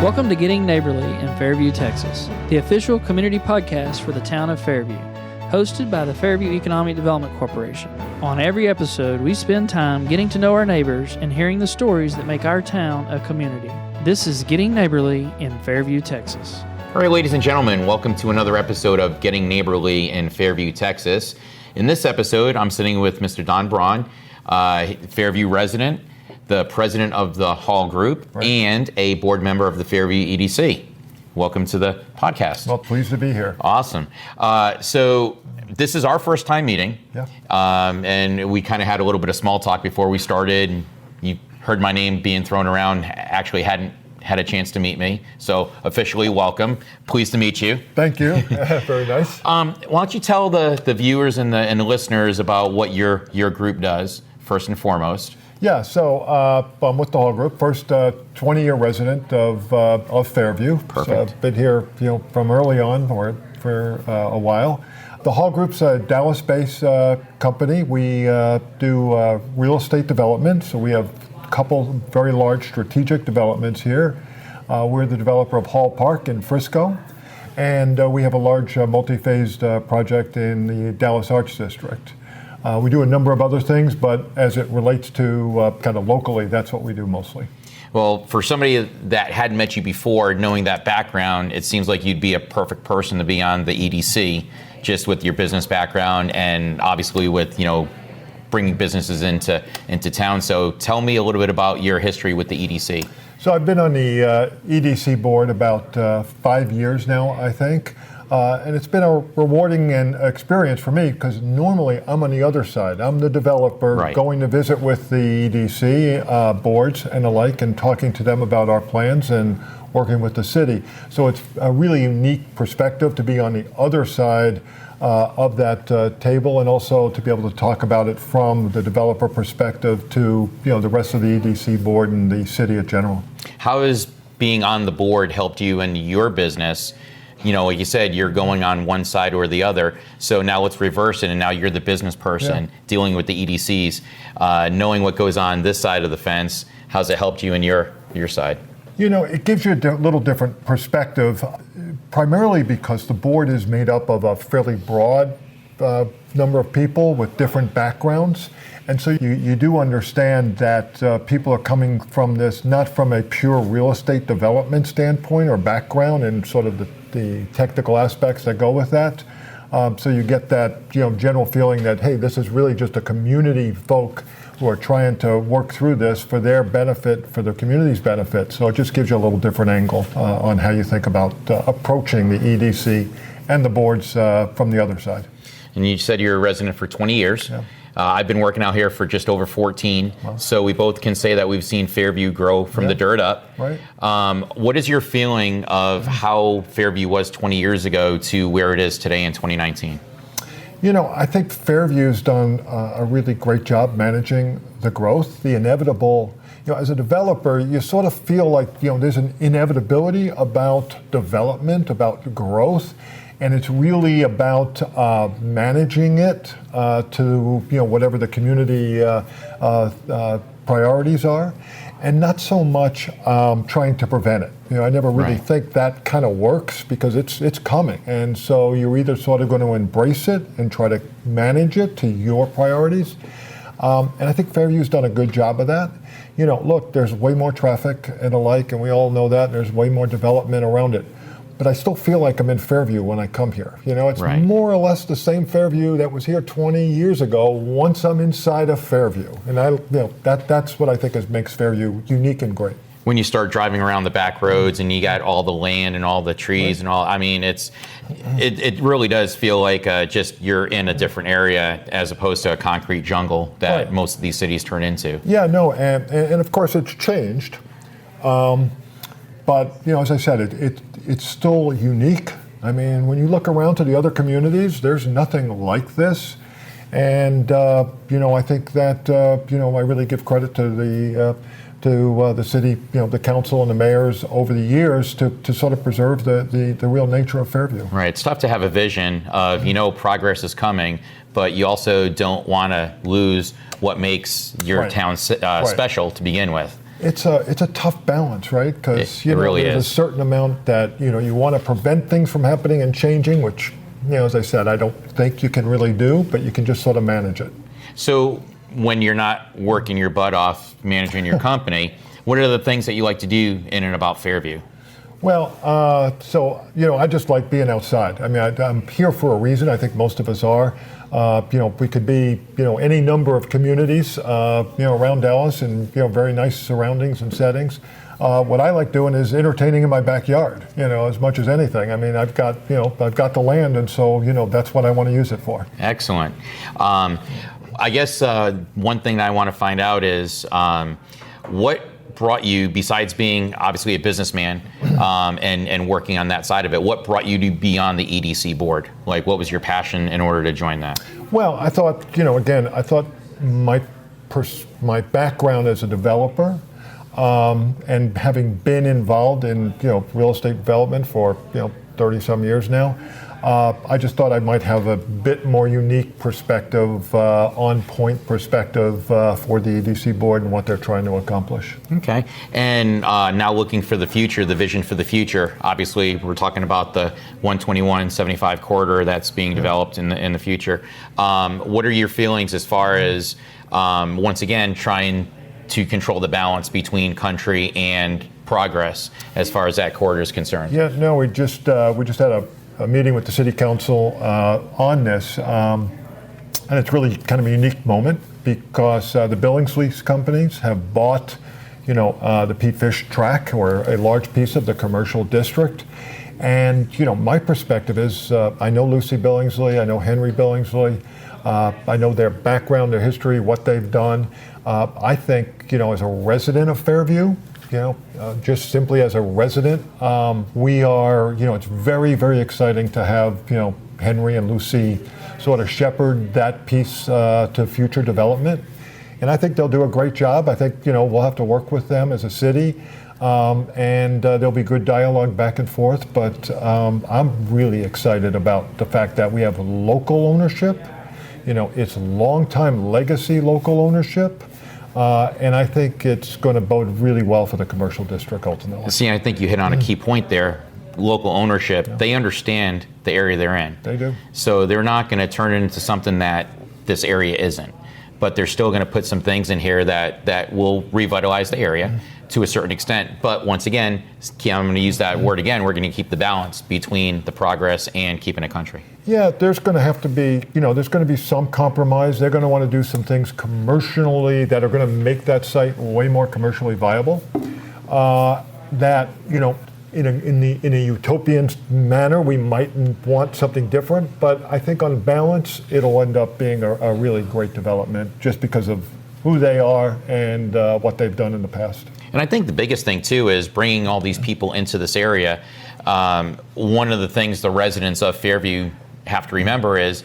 Welcome to Getting Neighborly in Fairview, Texas, the official community podcast for the town of Fairview, hosted by the Fairview Economic Development Corporation. On every episode, we spend time getting to know our neighbors and hearing the stories that make our town a community. This is Getting Neighborly in Fairview, Texas. All right, ladies and gentlemen, welcome to another episode of Getting Neighborly in Fairview, Texas. In this episode, I'm sitting with Mr. Donald Braun, Fairview resident, the president of the Hall Group, right, and a board member of the Fairview EDC. Welcome to the podcast. Well, pleased to be here. Awesome. So this is our first time meeting, and we kind of had a little bit of small talk before we started. You heard my name being thrown around, actually hadn't had a chance to meet me. So officially welcome. Pleased to meet you. Thank you. Very nice. Why don't you tell the viewers and the listeners about what your group does, first and foremost. Yeah, so I'm with the Hall Group, first 20-year resident of Fairview. Perfect. So I've been here, from early on for a while. The Hall Group's a Dallas-based company. We do real estate development, so we have a couple very large strategic developments here. We're the developer of Hall Park in Frisco, and we have a large multi-phased project in the Dallas Arts District. We do a number of other things, but as it relates to kind of locally, that's what we do mostly. Well, for somebody that hadn't met you before, knowing that background, it seems like you'd be a perfect person to be on the EDC, just with your business background and obviously with, bringing businesses into town. So tell me a little bit about your history with the EDC. So I've been on the EDC board about 5 years now, I think. And it's been a rewarding experience for me because normally I'm on the other side. I'm the developer, right, going to visit with the EDC boards and the like and talking to them about our plans and working with the city. So it's a really unique perspective to be on the other side of that table, and also to be able to talk about it from the developer perspective to the rest of the EDC board and the city in general. How has being on the board helped you in your business? Like you said, you're going on one side or the other. So now let's reverse it, and now you're the business person dealing with the EDCs, knowing what goes on this side of the fence. How's it helped you in your side? It gives you a little different perspective, primarily because the board is made up of a fairly broad number of people with different backgrounds. And so you do understand that people are coming from this, not from a pure real estate development standpoint or background and sort of the technical aspects that go with that. So you get that general feeling that, hey, this is really just a community folk who are trying to work through this for their benefit, for the community's benefit. So it just gives you a little different angle on how you think about approaching the EDC and the boards from the other side. And you said you're a resident for 20 years. Yeah. I've been working out here for just over 14, wow. So we both can say that we've seen Fairview grow from the dirt up. Right. What is your feeling of how Fairview was 20 years ago to where it is today in 2019? I think Fairview's done a really great job managing the growth, the inevitable. As a developer, you sort of feel like, there's an inevitability about development, about growth. And it's really about managing it to whatever the community priorities are, and not so much trying to prevent it. I never really think that kind of works because it's coming, and so you're either sort of going to embrace it and try to manage it to your priorities. And I think Fairview's done a good job of that. Look, there's way more traffic and the like, and we all know that. There's way more development around it. But I still feel like I'm in Fairview when I come here. It's more or less the same Fairview that was here 20 years ago once I'm inside of Fairview. And that's what I think makes Fairview unique and great. When you start driving around the back roads and you got all the land and all the trees and all, it really does feel like just you're in a different area as opposed to a concrete jungle that most of these cities turn into. Yeah, no, and of course it's changed. But, as I said, it's still unique. When you look around to the other communities, there's nothing like this. And, I think that, I really give credit to the city, the council and the mayors over the years to sort of preserve the real nature of Fairview. Right. It's tough to have a vision of, progress is coming, but you also don't want to lose what makes your town special to begin with. It's a tough balance, right? Because it really there's is. a certain amount that you want to prevent things from happening and changing, which as I said, I don't think you can really do, but you can just sort of manage it. So when you're not working your butt off managing your company, what are the things that you like to do in and about Fairview? Well, I just like being outside. I mean, I'm here for a reason. I think most of us are. We could be, any number of communities, around Dallas in, very nice surroundings and settings. What I like doing is entertaining in my backyard, as much as anything. I mean, I've got the land, and so, that's what I want to use it for. Excellent. I guess one thing that I want to find out is what brought you, besides being obviously a businessman and working on that side of it, what brought you to be on the EDC board? Like, what was your passion in order to join that? Well, I thought, I thought my background as a developer, and having been involved in real estate development for 30 some years now, I just thought I might have a bit more unique perspective, on-point perspective for the EDC board and what they're trying to accomplish. Okay, and now looking for the future, the vision for the future. Obviously, we're talking about the 121-75 corridor that's being developed in the future. What are your feelings as far as once again trying to control the balance between country and progress as far as that corridor is concerned? Yeah, no, we just had a meeting with the city council on this, and it's really kind of a unique moment because the Billingsley companies have bought, the Pete Fish track, or a large piece of the commercial district. And my perspective is, I know Lucy Billingsley, I know Henry Billingsley, I know their background, their history, what they've done. I think, as a resident of Fairview, just simply as a resident, we are, it's very, very exciting to have, Henry and Lucy sort of shepherd that piece to future development. And I think they'll do a great job. I think, we'll have to work with them as a city, and there'll be good dialogue back and forth. But I'm really excited about the fact that we have local ownership. It's long-time legacy local ownership. And I think it's going to bode really well for the commercial district ultimately. See, I think you hit on a key point there. Local ownership, they understand the area they're in. They do. So they're not going to turn it into something that this area isn't. But they're still going to put some things in here that will revitalize the area to a certain extent. But once again, I'm going to use that word again, we're going to keep the balance between the progress and keeping a country. Yeah, there's going to have to be, there's going to be some compromise. They're going to want to do some things commercially that are going to make that site way more commercially viable. That, in a utopian manner, we might want something different. But I think on balance, it'll end up being a really great development just because of who they are and what they've done in the past. And I think the biggest thing, too, is bringing all these people into this area. One of the things the residents of Fairview have to remember is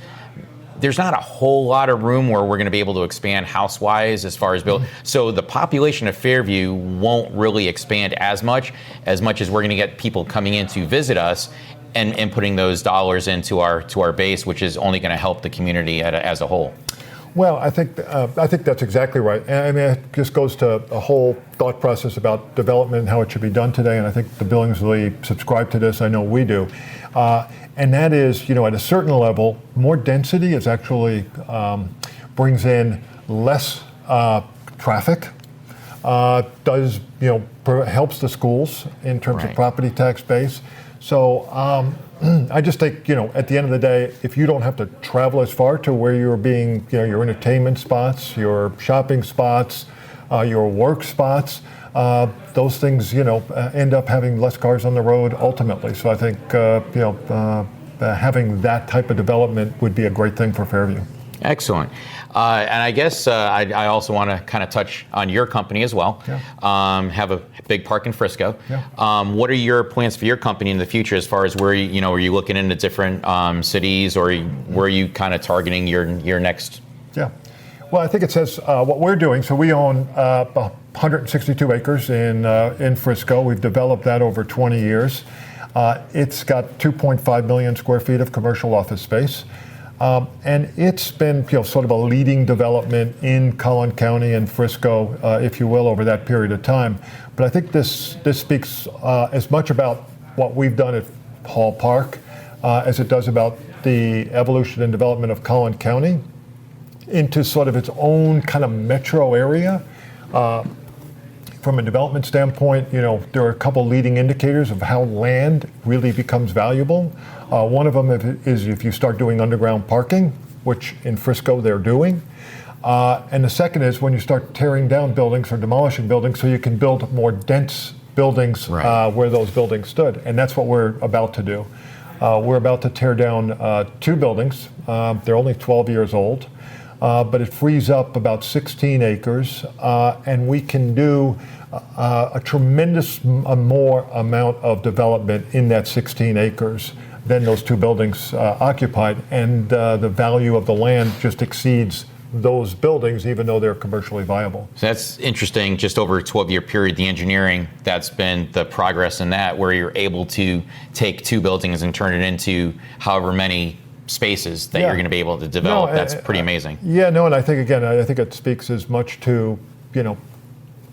there's not a whole lot of room where we're going to be able to expand house-wise as far as build. So the population of Fairview won't really expand as much as we're going to get people coming in to visit us and putting those dollars into our base, which is only going to help the community as a whole. Well, I think that's exactly right. And I mean, it just goes to a whole thought process about development and how it should be done today. And I think the Billingsley subscribe to this. I know we do. And that is, at a certain level, more density is actually brings in less traffic. Does helps the schools in terms of property tax base. So I just think, at the end of the day, if you don't have to travel as far to where you're being, your entertainment spots, your shopping spots, your work spots, those things, end up having less cars on the road ultimately. So I think, having that type of development would be a great thing for Fairview. Excellent. And I guess I also want to kind of touch on your company as well. Yeah. Have a big park in Frisco. Yeah. What are your plans for your company in the future as far as where, are you looking into different cities, or where are you kind of targeting your next? Yeah. Well, I think it says what we're doing. So we own 162 acres in Frisco. We've developed that over 20 years. It's got 2.5 million square feet of commercial office space. And it's been sort of a leading development in Collin County and Frisco, if you will, over that period of time. But I think this speaks as much about what we've done at Hall Park as it does about the evolution and development of Collin County into sort of its own kind of metro area. From a development standpoint, there are a couple leading indicators of how land really becomes valuable. One of them is if you start doing underground parking, which in Frisco they're doing. And the second is when you start tearing down buildings or demolishing buildings so you can build more dense buildings where those buildings stood. And that's what we're about to do. We're about to tear down 2 buildings. They're only 12 years old. But it frees up about 16 acres, and we can do a tremendous more amount of development in that 16 acres than those 2 buildings occupied, and the value of the land just exceeds those buildings, even though they're commercially viable. So that's interesting. Just over a 12-year period, the engineering, that's been the progress in that, where you're able to take 2 buildings and turn it into however many spaces that you're going to be able to develop. That's pretty amazing. And I think it speaks as much to,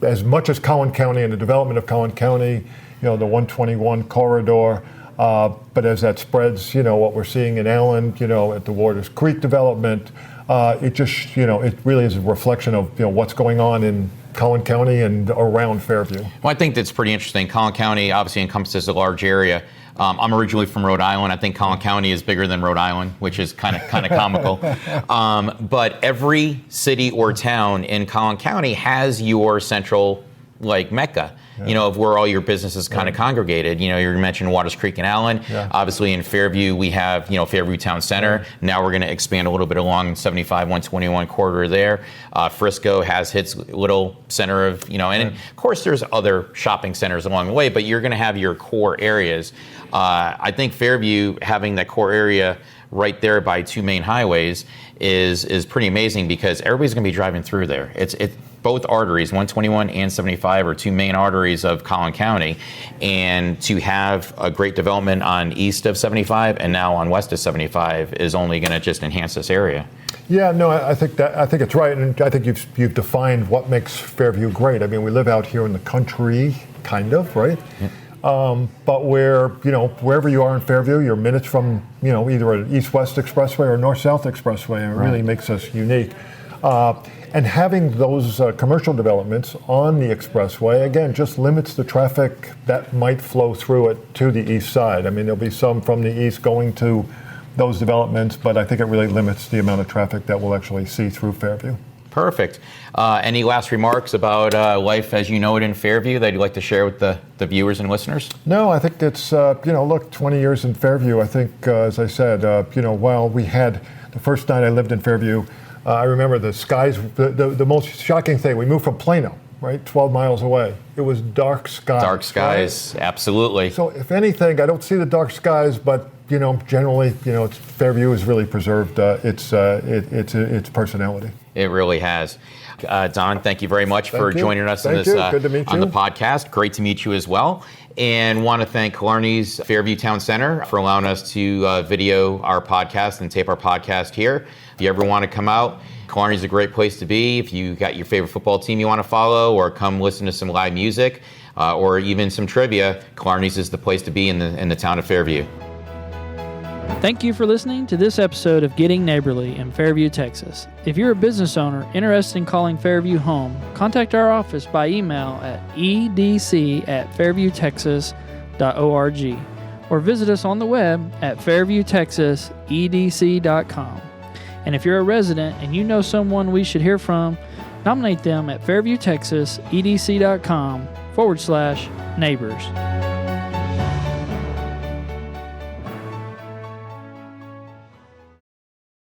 as much as Collin County and the development of Collin County, the 121 corridor, but as that spreads, what we're seeing in Allen, at the Waters Creek development, it just, it really is a reflection of, what's going on in Collin County and around Fairview. Well, I think that's pretty interesting. Collin County obviously encompasses a large area. I'm originally from Rhode Island. I think Collin County is bigger than Rhode Island, which is kind of comical. But every city or town in Collin County has your central mecca, of where all your businesses kind of congregated. You mentioned Waters Creek and Allen. Obviously in Fairview, we have, Fairview Town Center. Now we're going to expand a little bit along 75, 121 corridor there. Frisco has its little center of, and of course there's other shopping centers along the way, but you're going to have your core areas. I think Fairview, having that core area right there by 2 main highways is pretty amazing, because everybody's going to be driving through there. It's both arteries, 121 and 75, are 2 main arteries of Collin County, and to have a great development on east of 75 and now on west of 75 is only going to just enhance this area. I think it's right, and I think you've defined what makes Fairview great. I mean, we live out here in the country, kind of, right? Yeah. But wherever you are in Fairview, you're minutes from, either an east-west expressway or north-south expressway, and it really makes us unique. And having those commercial developments on the expressway, again, just limits the traffic that might flow through it to the east side. I mean, there'll be some from the east going to those developments, but I think it really limits the amount of traffic that we'll actually see through Fairview. Perfect. Any last remarks about life as you know it in Fairview that you'd like to share with the viewers and listeners? No, I think it's, 20 years in Fairview. I think, as I said, while we had the first night I lived in Fairview, I remember the skies, the most shocking thing, we moved from Plano, right, 12 miles away. It was dark skies. Dark skies, right? Absolutely. So if anything, I don't see the dark skies, but generally, Fairview has really preserved its personality. It really has. Don, thank you very much for joining us on the podcast. Great to meet you as well. And want to thank Killarney's Fairview Town Center for allowing us to video our podcast and tape our podcast here. If you ever want to come out, Killarney's a great place to be. If you got your favorite football team you want to follow, or come listen to some live music, or even some trivia, Killarney's is the place to be in the town of Fairview. Thank you for listening to this episode of Getting Neighborly in Fairview, Texas. If you're a business owner interested in calling Fairview home, contact our office by email at edc@fairviewtexas.org or visit us on the web at fairviewtexasedc.com. And if you're a resident and you know someone we should hear from, nominate them at fairviewtexasedc.com/neighbors.